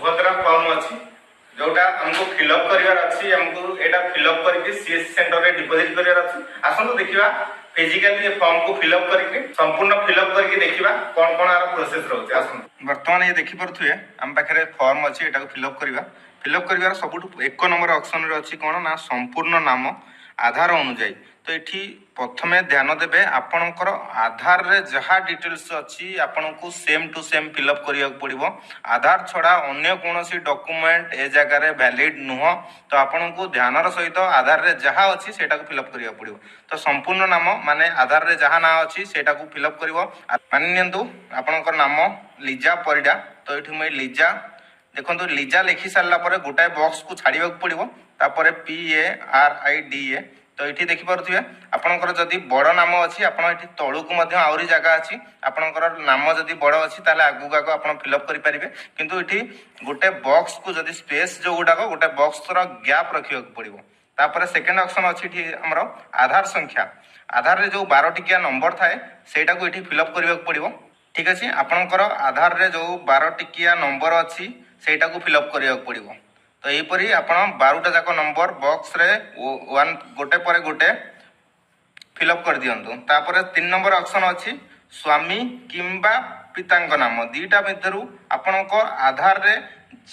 Subhadra form अच्छी जोटा हमको फिलअप करार अच्छी हमको एटा फिलअप करके सीएससी सेंटर रे डिपॉजिट करार अच्छी आसନ୍ତୁ देखिबा फिजिकली ये फॉर्म को फिलअप करके संपूर्ण फिलअप करके देखिबा कौन कौन आर प्रोसेस रहउछ आसନ୍ତୁ वर्तमान ये देखि परथुए हम पाखरे फॉर्म अच्छी एटा को फिलअप करबा फिलअप करिवार सबुठ एक नंबर ऑप्शन रे अच्छी कोन ना संपूर्ण नाम आधार अनुଯାयी तो ये प्रथमे ध्यान देवे आपणकर आधार रे जहाँ डिटेल्स अच्छी आपन को सेम टू सेम फिलअप करिया पड़िबो आधार छड़ा अन्य कोनोसी डॉक्यूमेंट ए जगह वैलिड नुह तो आपन को ध्यानर सहित आधार रे जहाँ अच्छी सेटा को फिलअप करिया पड़िबो तो संपूर्ण नाम माने आधार रे जहाँ ना अच्छी सेटा को फिलअप करिवो मानि नियंतु आपणकर नाम लिजा परिडा तो ये मैं लिजा देखो लिजा लिखि सारा पर गोटाए बॉक्स को छाड़ा पड़ो तापर PARIDA तो ये देखिपे आपंकर जदि बड़ नाम अच्छी आप तलुक आहरी जगह अच्छी आपंकर नाम जदि बड़ अच्छी आगू आग आप फिलअप करेंगे किंतु ये गोटे बॉक्स को जदि स्पेस जो गुड़ाक गोटे बॉक्स गैप रखा पड़ो तापर सेकेंड ऑप्शन अच्छी आमर आधार संख्या आधार रे जो 12 टिकिया नंबर थाए सेटा को ये फिलअप करने पड़ो ठीक अच्छे आपंकर आधार रे जो 12 टिकिया नंबर अच्छी सेटा को फिलअप करने पड़ो तो यहीपरी आप 12टा जाक नंबर बॉक्स रे वन गोटे पर गोटे फिलअप कर दिंतु तापर 3 नंबर ऑप्शन अच्छी स्वामी किंबा पितांक नाम दीटा मध्यरु आपणक आधार रे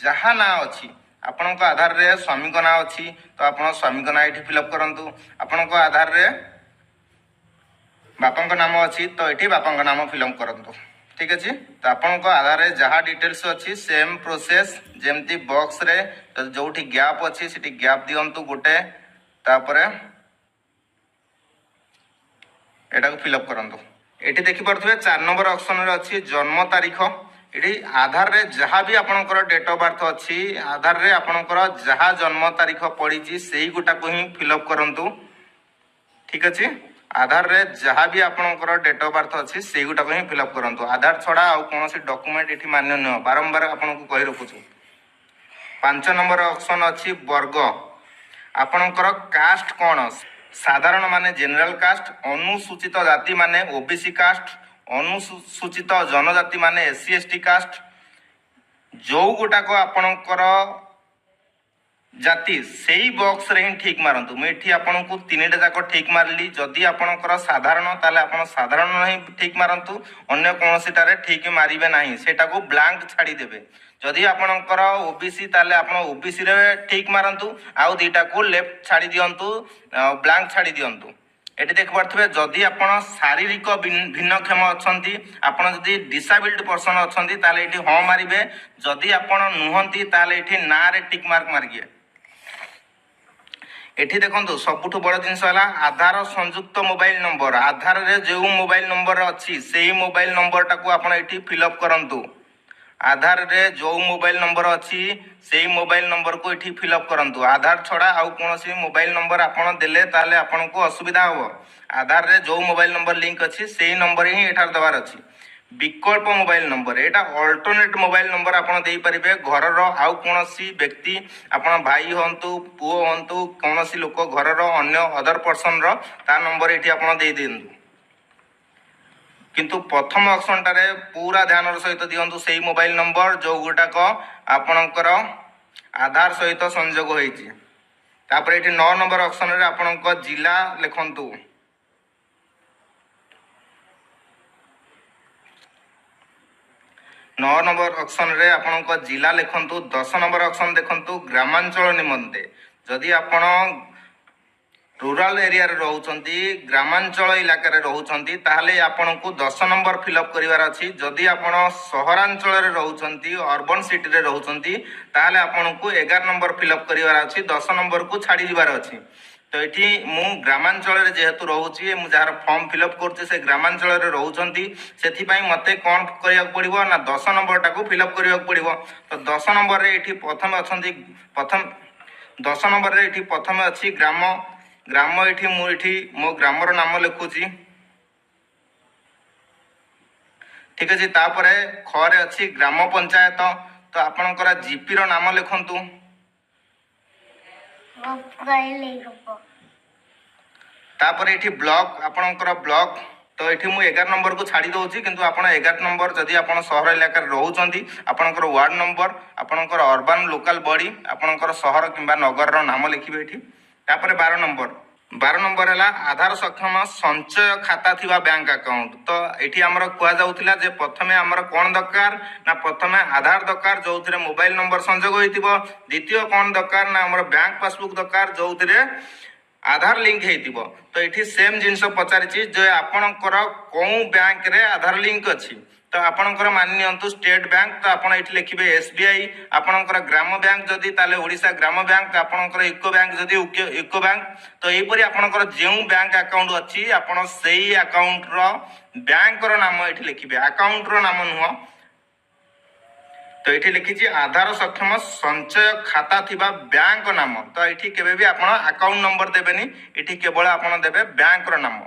जहाँ ना अच्छी आपणक आधार रे स्वामी का ना अच्छी तो आप स्वामी का ना ये फिलअप करंतु आपणक आधार रे बापा नाम अच्छी तो ये बापा नाम फिलअप करंतु ठीक अच्छे तो आपन आधार रे जहाँ डिटेल्स अच्छी सेम प्रोसेस जेमती बॉक्स रे तो जोठी गैप अच्छी सेठी गैप दियंतु गोटे तापर एटा को फिलअप करंतु एठी देखि परथुवे 4 नंबर ऑप्शन रे अच्छी जन्म तारीख एठी आधार रे जहाँ भी आपनकर डेट ऑफ बर्थ अच्छी आधार रे आपनकर जहाँ जन्म तारीख पड़ी सेही गोटा को ही फिलअप करंतु ठीक अच्छे आधार रे जहाँ भी आपनकर डेट ऑफ बर्थ अच्छी से गुटा को ही फिलअप करंतु आधार छड़ा आउ कौन डॉक्यूमेंट ये मान्य नुह बारंबार आपन को कहि रखुछु 5 नंबर ऑप्शन अच्छी वर्ग आपनकर कास्ट कौन साधारण माने जनरल कास्ट अनुसूचित जाति माने ओबीसी कास्ट अनुसूचित जनजाति माने SC ST कास्ट जो गुटा को आपनकर जाति से ही बॉक्स रे ही ठीक मारंतु मुझे आपन को 3टा जाक ठीक मारली जदि आपनकर साधारण ताले आपन साधारण ही ठीक मारंतु अन्य कोनोसी टारे ठीक मारिबे नाही सेटा को ब्लैंक छाड़ी देबे जदि आपनकर ओबीसी ताले आपन ओबीसी रे ठीक मारंतु आउ दीटा को लेफ्ट छाड़ी दियंतु ब्लैंक छाड़ी दियंतु एटी देख पारथिबे जदि आपन शारीरिक भिन्नक्षम अछंती आपन जदि डिसेबल्ड पर्सन अछंती ताले एटी ह मारिबे जदि आपन नुहंती ताले एटी ना रे टिक मार्क मारिए एठी देखंतु सबुठु बड़ जिनस हला आधार संयुक्त मोबाइल नंबर आधार रे जो मोबाइल नंबर अच्छी सेही मोबाइल नंबर टाकू आपण एठी फिलअप करंतु आधार रे जो मोबाइल नंबर अच्छी सेही मोबाइल नंबर को एठी फिलअप करंतु आधार छड़ा आउ कोनोसी मोबाइल नंबर आपण देले ताले आपण को असुविधा हो आधार रे जो मोबाइल नंबर लिंक अच्छी सेही नंबर ही एठार दबार अच्छी विकल्प मोबाइल नंबर एटा अल्टरनेट मोबाइल नंबर आपन देई परिबे घरर आउ कोनोसी व्यक्ति आपन भाई हंतु पुओ हंतु कोनोसी लोक घरर अन्य अदर पर्सन रो ता नंबर एठी आपन देई दियंतु किंतु प्रथम ऑप्शन टारे पूरा ध्यान सहित दियंतु सेही मोबाइल नंबर जो गुटाक आपनकर आधार सहित संयोग होईची तापर एठी 9 नंबर ऑप्शन रे आपनक जिला लिखंतु 9 नंबर ऑप्शन रे आपनक जिला लिखंतु 10 नंबर ऑप्शन देखंतु ग्रामांचल निमंते जदि आपण रूरल एरिया रे रहउछंती ग्रामांचल इलाका रे रहउछंती ताहले आपण को 10 नंबर फिलअप करिवार अछि जदि आपण सहरांचल रे रहउछंती अर्बन सिटी रे रहउछंती ताहले आपण को 11 नंबर फिलअप करिवार अछि 10 नंबर को छाडी दिवार अछि तो ये मु ग्रामांचल रे जेहेतु रहउछि मु जार फॉर्म फिलअप करछि से ग्रामांचल रे रहउछंती सेथि पई मते कोन करिया पड़िबो ना 10 नंबर टाको फिलअप करिया पड़िबो तो 10 नंबर रे एठी प्रथम अछंती प्रथम 10 नंबर रे एठी प्रथम अछि ग्राम ग्राम एठी मो ग्रामर नाम लिखुची ठीक अछि तापरे ख रे अछि ग्राम पंचायत तो आपनकर जीपी रो नाम लिखंतु तापर एठी ब्लॉक आपनकर ब्लॉक तो ये मुझे 11 नंबर को छाड़ी दूसरी किंतु आप 11 नंबर जदि आप सहर इलाकार रोचंती आपणकर वार्ड नंबर आपणकर अर्बान लोकल बॉडी आपणकर सहर किंबा नगर नाम लिखिबे एठी। तापर 12 नंबर है आधार सक्षम संचय खाता थिबा बैंक अकाउंट। तो ये आमर कहला जे प्रथमे आमर कौन दरकार ना प्रथमे आधार दरकार जो मोबाइल नंबर संजोग होइतिबो। द्वितीय कौन दरकार ना आमर बैंक पासबुक दरकार जो आधार लिंक होइतिबो। तो ये सेम जिनस पचारिछि जे आपणकर कौ बैंक रे आधार लिंक अछि। तो आपणकर मान नियंतु स्टेट बैंक तो आपन एठी लिखिबे एसबीआई। आपणकर ग्राम बैंक जदि ताले ओडिशा ग्राम बैंक आपणकर यूको बैंक जदि यूको बैंक। तो एपरि आपणकर जेउ बैंक अकाउंट अछि आपन सेही अकाउंट रो बैंक रो नाम एठी लिखिबे अकाउंट रो नाम नुह। तो ये लिखी आधार सक्षम संचय खाता थिबा बैंक नाम। तो ये केबे भी आपन अकाउंट नंबर देबेनी ये केवल आपन देबे बैंक रो नाम।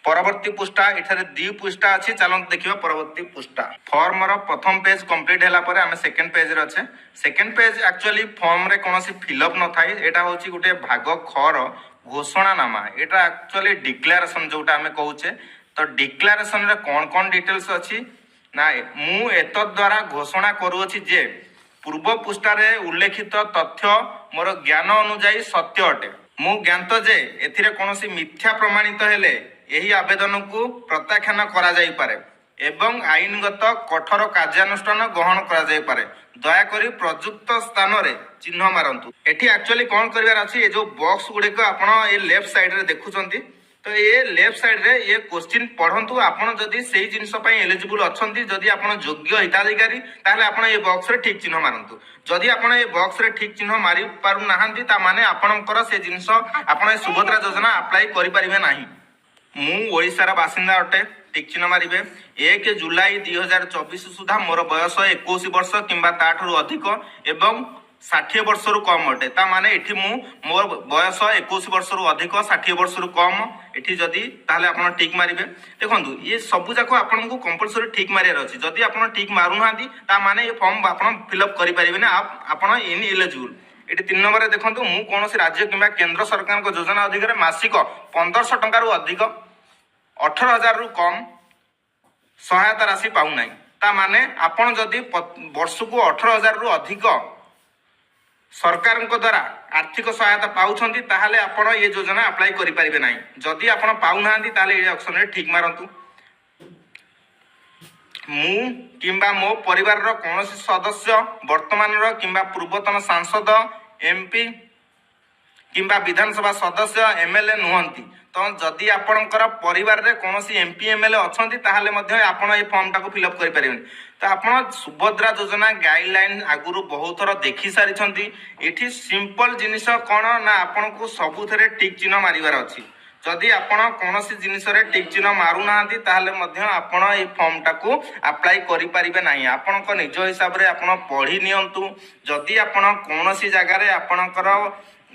परवर्ती पृष्ठा इठारे 2 पृष्ठा अच्छी चलते देखिए परवर्ती पृष्ठा। फॉर्म रो प्रथम पेज कंप्लीट हैला परे आमे सेकंड पेज रे अच्छे। सेकंड पेज एक्चुअली फॉर्म रे कोनोसी फिलअप न थाई। एटा होची गुटे भाग ख रो घोषणानामा। एटा एक्चुअली डिक्लेरेशन जोटा आमे कहूचे। तो डिक्लेरेशन रे कोन डिटेल्स अच्छी ना मु एत द्वारा घोषणा करूछि जे पूर्व पृष्ठा रे उल्लेखित तथ्य मोर ज्ञान अनुसार सत्य अटे। मु ज्ञात जे एथिरे कोनोसी मिथ्या प्रमाणित हेले यही आवेदन को प्रत्याख्यान करा जाई पारे एवं आईनगत कठोर कार्यानुष्ठान ग्रहण करा जाई पारे। दयाकरी प्रयुक्त स्थान रे चिन्ह मारंतु। एठी एक्चुअली कोन करिवार अछि ए जो बॉक्स गुडे को आपण ए लेफ्ट साइड रे देखुचंती। तो ये लेफ्ट साइड रे ये क्वेश्चन पढ़ंतु। आपण जदि सेही जिंस पई एलिजिबल अछंती जदि आपण योग्य हिताधिकारी ताहले आपण ए बॉक्स रे ठीक चिन्ह मारंतु। जदि आपण ए बॉक्स रे ठीक चिन्ह मारि पारु नाहंती ता माने आपणकर से जिंस आपण ए सुभद्रा योजना अप्लाई करि परिबे नाही। मु ओडिशार बासिंदा अटे टिक चिन्ह मारिबे। 1 जुलाई 2024 सुधा मोर बयस 21 वर्ष किंबा ताठू अधिक एवं 60 वर्ष रु कम अटे। ता माने एठी मु मोर बयस 21 वर्ष रु अधिक 60 वर्ष रु कम एठी जदी ताहले आपण टिक मारिबे। देखंतु ये सब जाको आपण को कंपलसरी टिक मारियार अछि। जदी आपण टिक मारु नांदी ता माने ये फॉर्म आपण फिल अप करि परिबे ना आपण इन एलिजिबल। एटी 3 नंबर रे देखंतु मु कोनोसी राज्य किंबा केंद्र सरकार को योजना अधिकार मासिक 1500 टंका रु अधिक 18,000 रु कम सहायता राशि पाउ नाही। ता माने आपण जदी वर्ष को 18,000 रु अधिक सरकार को द्वारा आर्थिक सहायता पाउछंती ताहले आपण ये योजना अप्लाई करि परिबे नाही। जदी आपण पाउ नांदी ताहले ए ऑप्शन रे ठीक मारंतु। मु किंबा मो परिवार रो कोनोसी सदस्य वर्तमान रो किंबा पूर्वतन सांसद एमपी किंबा विधानसभा सदस्य एमएलए नुहंती। तो जदि आपणकर परिवार रे कोनोसी एमपी एमएलए अछंती ताहले मध्ये आपण ए फॉर्म टाको फिल अप करि परिबेन। तो आपण सुभद्रा योजना गाइडलाइन आगुरु बहुत थर देखि सारि छंती। एठी सिंपल जिनिस कोन ना आपण को सबुथरे टिक चिन्ह मारिवार अछि। जदि आपण कोनोसी जिनिस रे टिक चिन्ह मारु नाहंती ताहले मध्ये आपण ए फॉर्म टाको अप्लाई करि परिबे नाही। आपण को निज हिसाब रे आपण पढी नियंतु। जदि आपण कोनोसी जगह रे आपणकर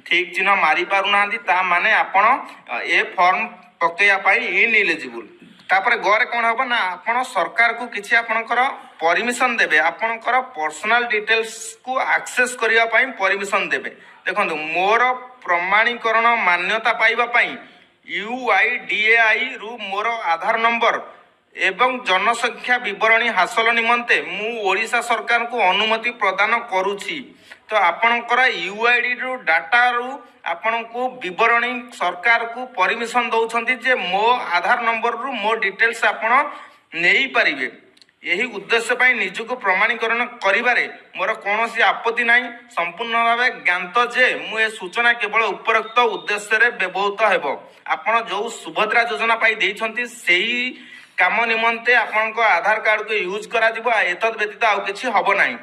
ठीक चिन्ह मारि पारु नाहंती ता माने आपण ए फॉर्म पकेया पाई इन एलिजिबल। तापर गरे कोन होबो ना आपण सरकार को किछि आपणकर परमिशन देबे। आपणकर पर्सनल डिटेल्स को एक्सेस करिया पाई परमिशन देबे। देखंतु मोर प्रमाणीकरण मान्यता पाइबा पाई यूआईडीएआई रु मोर आधार नंबर एवं जनसंख्या विवरणी हासिल निमंते मु ओडिशा सरकार को अनुमति प्रदान करूछि। तो आपणकर यूआईडी रु डाटा रु आपण को विवरणी सरकार को परमिशन दउछंती जे मो आधार नंबर रु मो डिटेल्स आपण नेई परिबे। यही उद्देश्य पाई निजको प्रमाणीकरण करिबारे मोर कोनोसी आपत्ति नाही। संपूर्ण भावे ज्ञात जे मु ए सूचना केवल उपरोक्त उद्देश्य रे व्यवहृत हेबो। आपण जो सुभद्रा योजना पाई देइछंती सेही काम निमंते आपण को आधार कार्ड को यूज करा दिबो। एतद व्यतीत आउ किछि हबो नाही।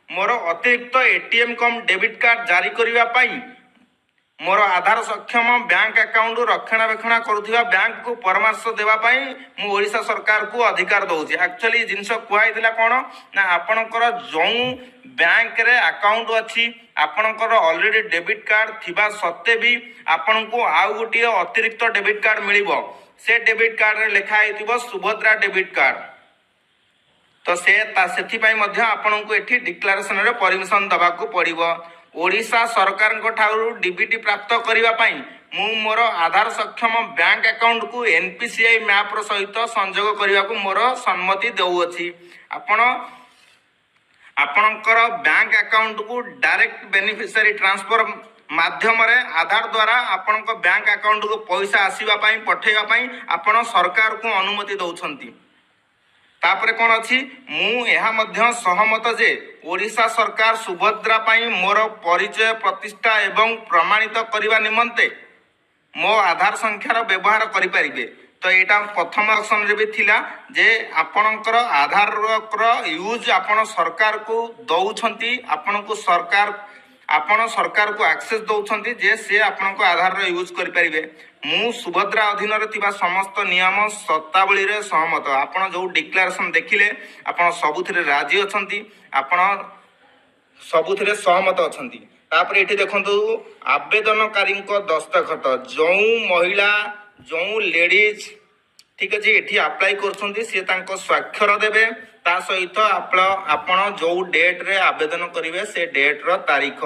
मोर अतिरिक्त एटीएम कम डेबिट कार्ड जारी करिवा पाई मोर आधार सक्षम बैंक अकाउंट रक्षणाबेक्षण करुथिबा बैंक को परामर्श देवा पाई मु ओडिशा सरकार को अधिकार दउछि। एक्चुअली जिंस कुआइदिला कोन ना आपणकर जो बैंक रे अकाउंट अछि आपणकर ऑलरेडी डेबिट कार्ड थिबा सत्ते भी आपण को आउ गुटी अतिरिक्त डेबिट कार्ड मिलिबो। से डेबिट कार्ड रे लिखा आइथिबो सुभद्रा डेबिट कार्ड। तो से मध्य आपण को एठी डिक्लेरेशन रे परमिशन दबा को पड़िबो। ओडिशा सरकार को ठाउर डीबीटी प्राप्त करिवा पाई ମୁଁ ମୋର ଆଧାର ସକ୍ଷମ ବ୍ୟାଙ୍କ ଆକାଉଣ୍ଟକୁ NPCI ମ୍ୟାପ୍ର ସହିତ ସଂଯୋଗ କରିବାକୁ ମୋର ସମ୍ମତି ଦେଉଅଛି। ଆପଣଙ୍କର ବ୍ୟାଙ୍କ ଆକାଉଣ୍ଟକୁ ଡାଇରେକ୍ଟ ବେନିଫିସିଆରୀ ଟ୍ରାନ୍ସଫର ମାଧ୍ୟମରେ ଆଧାର ଦ୍ୱାରା ଆପଣଙ୍କ ବ୍ୟାଙ୍କ ଆକାଉଣ୍ଟକୁ ପଇସା ଆସିବା ପାଇଁ ପଠାଇବା ପାଇଁ ଆପଣ ସରକାରକୁ ଅନୁମତି ଦେଉଛନ୍ତି। ତାପରେ କ'ଣ ଅଛି, ମୁଁ ଏହା ମଧ୍ୟ ସହମତ ଯେ ଓଡ଼ିଶା ସରକାର ସୁଭଦ୍ରା ପାଇଁ ମୋର ପରିଚୟ ପ୍ରତିଷ୍ଠା ଏବଂ ପ୍ରମାଣିତ କରିବା ନିମନ୍ତେ ମୋ ଆଧାର ସଂଖ୍ୟାର ବ୍ୟବହାର କରିପାରିବେ। ତ ଏଇଟା ପ୍ରଥମ ଅପସନରେ ବି ଥିଲା ଯେ ଆପଣଙ୍କର ଆଧାରର ୟୁଜ୍ ଆପଣ ସରକାରକୁ ଦେଉଛନ୍ତି, ଆପଣ ସରକାରକୁ ଆକ୍ସେସ୍ ଦେଉଛନ୍ତି ଯେ ସେ ଆପଣଙ୍କ ଆଧାରର ୟୁଜ୍ କରିପାରିବେ। ମୁଁ ସୁଭଦ୍ରା ଅଧୀନରେ ଥିବା ସମସ୍ତ ନିୟମ ସର୍ତ୍ତାବଳୀରେ ସହମତ। ଆପଣ ଯେଉଁ ଡିକ୍ଲାରେସନ୍ ଦେଖିଲେ ଆପଣ ସବୁଥିରେ ରାଜି ଅଛନ୍ତି, ଆପଣ ସବୁଥିରେ ସହମତ ଅଛନ୍ତି। ତାପରେ ଏଠି ଦେଖନ୍ତୁ ଆବେଦନକାରୀଙ୍କ ଦସ୍ତଖତ, ଯେଉଁ ମହିଳା ଯେଉଁ ଲେଡ଼ିଜ୍ ଠିକ୍ ଅଛି ଏଠି ଆପ୍ଲାଏ କରୁଛନ୍ତି ସିଏ ତାଙ୍କ ସ୍ୱାକ୍ଷର ଦେବେ। ତା ସହିତ ଆପଣ ଯେଉଁ ଡେଟ୍ରେ ଆବେଦନ କରିବେ ସେ ଡେଟ୍ର ତାରିଖ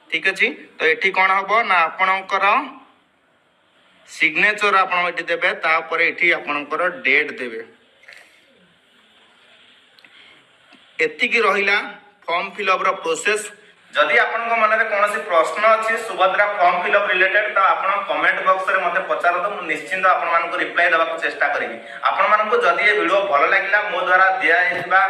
ଠିକ୍ ଅଛି। ତ ଏଠି କ'ଣ ହେବ ନା ଆପଣଙ୍କର ସିଗ୍ନେଚର ଆପଣ ଏଠି ଦେବେ, ତାପରେ ଏଠି ଆପଣଙ୍କର ଡେଟ୍ ଦେବେ। ଏତିକି ରହିଲା ଫର୍ମ ଫିଲ୍ଅପ୍ର ପ୍ରୋସେସ୍। ଯଦି ଆପଣଙ୍କ ମନରେ କୌଣସି ପ୍ରଶ୍ନ ଅଛି ସୁଭଦ୍ରା ଫର୍ମ ଫିଲ୍ଅପ୍ ରିଲେଟେଡ୍ ତ ଆପଣ କମେଣ୍ଟ ବକ୍ସରେ ମୋତେ ପଚାରନ୍ତୁ, ମୁଁ ନିଶ୍ଚିନ୍ତ ଆପଣମାନଙ୍କୁ ରିପ୍ଲାଏ ଦେବାକୁ ଚେଷ୍ଟା କରିବି। ଆପଣମାନଙ୍କୁ ଯଦି ଏ ଭିଡ଼ିଓ ଭଲ ଲାଗିଲା, ମୋ ଦ୍ୱାରା ଦିଆଯାଇଥିବା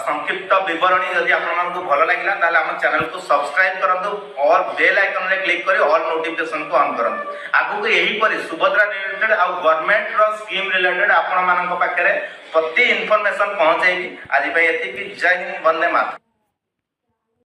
ସଂକ୍ଷିପ୍ତ ବିବରଣୀ ଯଦି ଆପଣମାନଙ୍କୁ ଭଲ ଲାଗିଲା ତାହେଲେ ଆମ ଚ୍ୟାନେଲକୁ ସବସ୍କ୍ରାଇବ୍ କରନ୍ତୁ, ଅଲ୍ ବେଲ୍ ଆଇକନରେ କ୍ଲିକ୍ କରି ଅଲ୍ ନୋଟିଫିକେସନକୁ ଅନ୍ କରନ୍ତୁ। ଆଗକୁ ଏହିପରି ସୁଭଦ୍ରା ରିଲେଟେଡ୍ ଆଉ ଗଭର୍ଣ୍ଣମେଣ୍ଟର ସ୍କିମ୍ ରିଲେଟେଡ୍ ଆପଣମାନଙ୍କ ପାଖରେ ପ୍ରତି ଇନଫର୍ମେସନ୍ ପହଞ୍ଚାଇବି। ଆଜି ପାଇଁ ଏତିକି। ଜୟ ହିନ୍ଦ, ବନ୍ଦେ ମାତରମ୍।